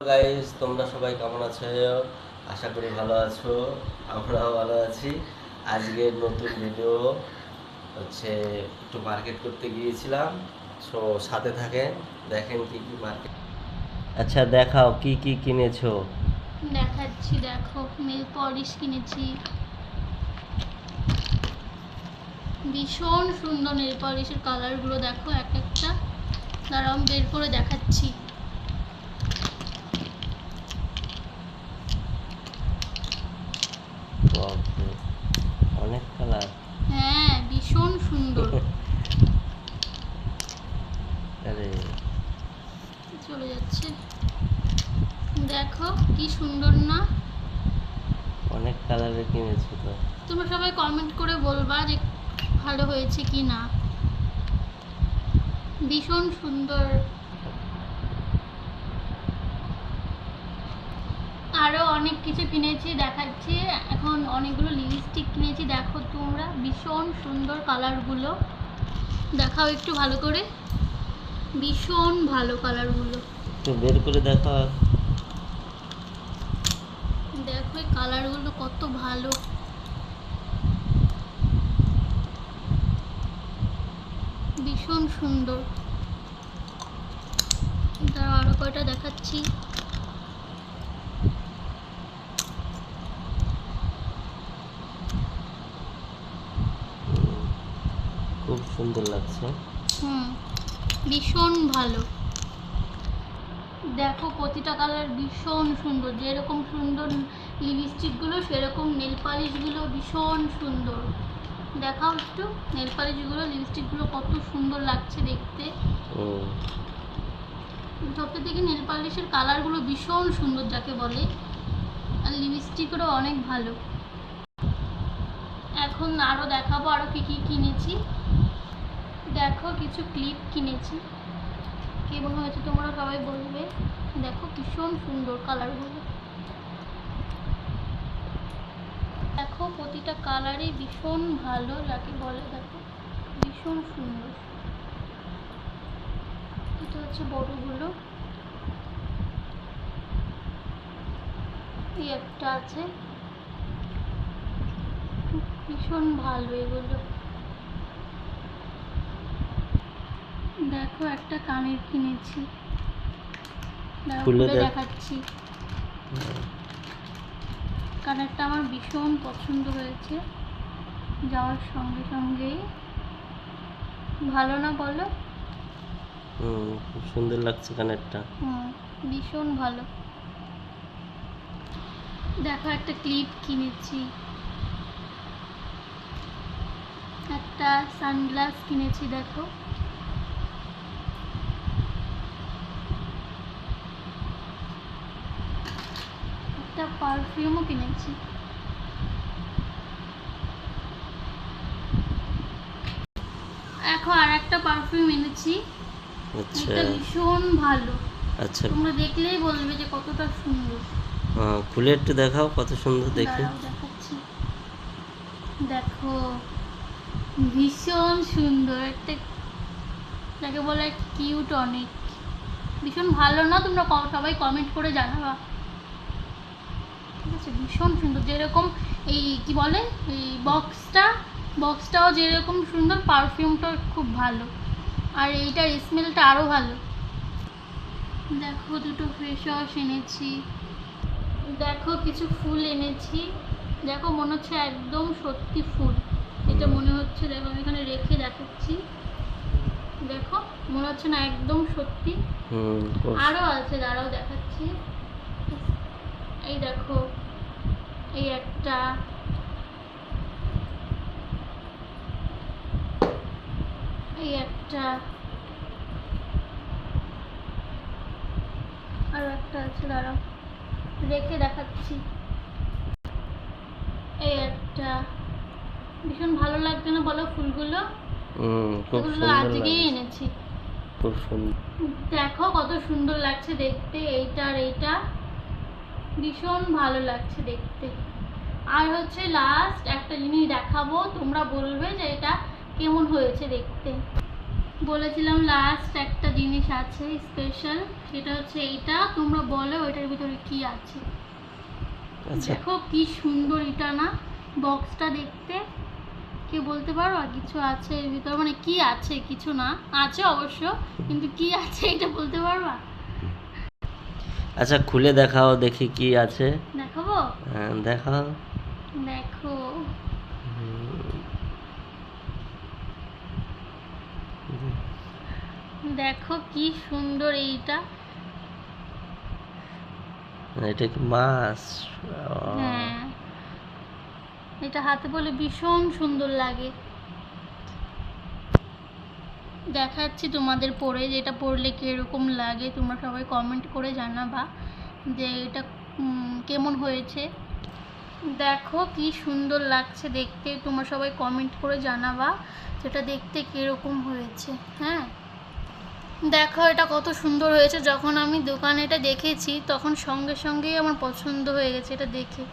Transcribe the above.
Guys, তোমরা সবাই কেমন আছো? আশা করি ভালো আছো। আমরাও ভালো আছি। আজকের নতুন ভিডিও হচ্ছে, একটু মার্কেট করতে গিয়েছিলাম। সো সাথে থাকেন, দেখেন কি কি মার্কেট। আচ্ছা, দেখাও কি কি কিনেছো। দেখাচ্ছি, দেখো নেল পলিশ কিনেছি। ভীষণ সুন্দর নেল পলিশের কালারগুলো দেখো এক একটা। দাঁড়াও বের করে দেখাচ্ছি। বাপরে, অনেক কালার। হ্যাঁ, ভীষণ সুন্দর। আরে চলে যাচ্ছে, দেখো কি সুন্দর না? অনেক কালারের কিনেছো তো। তোমরা সবাই কমেন্ট করে বলবা যে ভালো হয়েছে কি না। ভীষণ সুন্দর। আরও অনেক কিছু কিনেছি, দেখাচ্ছি। এখন অনেকগুলো লিপস্টিক কিনেছি, দেখো তোমরা ভীষণ সুন্দর কালারগুলো। দেখাও একটু ভালো করে, ভীষণ ভালো কালারগুলো। একটু বের করে দেখাও। দেখো এই কালারগুলো কত ভালো, ভীষণ সুন্দর। তার আরো কয়টা দেখাচ্ছি। খুব সুন্দর লাগছে। ভীষণ ভালো। দেখো প্রতিটা কালার ভীষণ সুন্দর, যেরকম সুন্দর লিপস্টিকগুলো সেরকম নেল পালিশগুলো ভীষণ সুন্দর। দেখাও একটু নেল পালিশগুলো, লিপস্টিকগুলো কত সুন্দর লাগছে দেখতে। সবথেকে থেকে নেল পালিশের কালারগুলো ভীষণ সুন্দর যাকে বলে, আর লিপস্টিকগুলো অনেক ভালো। এখন আরও দেখাবো আরও কী কী কিনেছি। দেখো কিছু ক্লিপ কিনেছি, কেমন হয়েছে তোমরা সবাই বলবে। দেখো ভীষণ সুন্দর কালারগুলো, দেখো প্রতিটা কালারই ভীষণ ভালো যাকে বলে। দেখো ভীষণ সুন্দর। এটা হচ্ছে বড়গুলো, এই একটা আছে, ভীষণ ভালো এগুলো। দেখো একটা কানের কিনেছি, খুলে দেখাচ্ছি। কানেরটা আমার ভীষণ পছন্দ হয়েছে, যাওয়ার সঙ্গে সঙ্গেই। ভালো না বলো? খুব সুন্দর লাগছে কানেরটা। ভীষণ ভালো। দেখো একটা ক্লিপ কিনেছি, একটা সানগ্লাস কিনেছি। দেখো একটা পারফিউমও কিনেছি। এখন আর একটা পারফিউম এনেছি, এটা ভীষণ ভালো। আচ্ছা, তোমরা দেখলেই বলবে যে কতটা সুন্দর। খুলে একটু দেখাও কত সুন্দর দেখে। দেখাচ্ছি, দেখো ভীষণ সুন্দর একটা, যাকে বলে কিউট অনেক, ভীষণ ভালো না? তোমরা সবাই কমেন্ট করে জানাবা, ঠিক আছে? ভীষণ সুন্দর, যেরকম এই কি বলে এই বক্সটাও যেরকম সুন্দর, পারফিউমটাও খুব ভালো, আর এইটার স্মেলটা আরও ভালো। দেখো দুটো ফেস ওয়াশ এনেছি। দেখো কিছু ফুল এনেছি, দেখো মনে হচ্ছে একদম সত্যি ফুল। এটা মনে হচ্ছে, দেখো আমি এখানে রেখে দেখাচ্ছি, দেখো মনে হচ্ছে না একদম সত্যি। আরও আছে, দাঁড়াও দেখাচ্ছি। এই দেখো এই একটা, এই একটা, আরও একটা আছে, দাঁড়াও রেখে দেখাচ্ছি। এই একটা, ভীষণ ভালো লাগছে না বলো ফুলগুলো? এগুলো আজকেই এনেছি। খুব সুন্দর। দেখো কত সুন্দর লাগছে দেখতে, এইটা আর এইটা ভীষণ ভালো লাগছে দেখতে। আর হচ্ছে লাস্ট একটা জিনিস দেখাবো, তোমরা বলবে যে এটা কেমন হয়েছে দেখতে। বলেছিলাম লাস্ট একটা জিনিস আছে স্পেশাল, সেটা হচ্ছে এইটা। তোমরা বলো ওইটার ভিতরে কি আছে। আচ্ছা, দেখো কি সুন্দর এটা না, বক্সটা দেখতে। কে বলতে পারো আর কিছু আছে এর ভিতরে? মানে কি আছে, কিছু না, আছে অবশ্য, কিন্তু কি আছে এটা বলতে পারবা? আচ্ছা খুলে দেখাও দেখি কি আছে। দেখাবো? হ্যাঁ, দেখাও। দেখো, দেখো কি সুন্দর এইটা। এটা কি মাছ? হ্যাঁ, এটা হাতে বলে ভীষণ সুন্দর লাগে। দেখাচ্ছি তোমাদের পরে, যে এটা পরলে কীরকম লাগে। তোমরা সবাই কমেন্ট করে জানাবা যে এটা কেমন হয়েছে। দেখো কি সুন্দর লাগছে দেখতে, তোমরা সবাই কমেন্ট করে জানাবা যেটা দেখতে কীরকম হয়েছে। হ্যাঁ, দেখো এটা কত সুন্দর হয়েছে। যখন আমি দোকানে এটা দেখেছি তখন সঙ্গে সঙ্গেই আমার পছন্দ হয়ে গেছে এটা দেখে।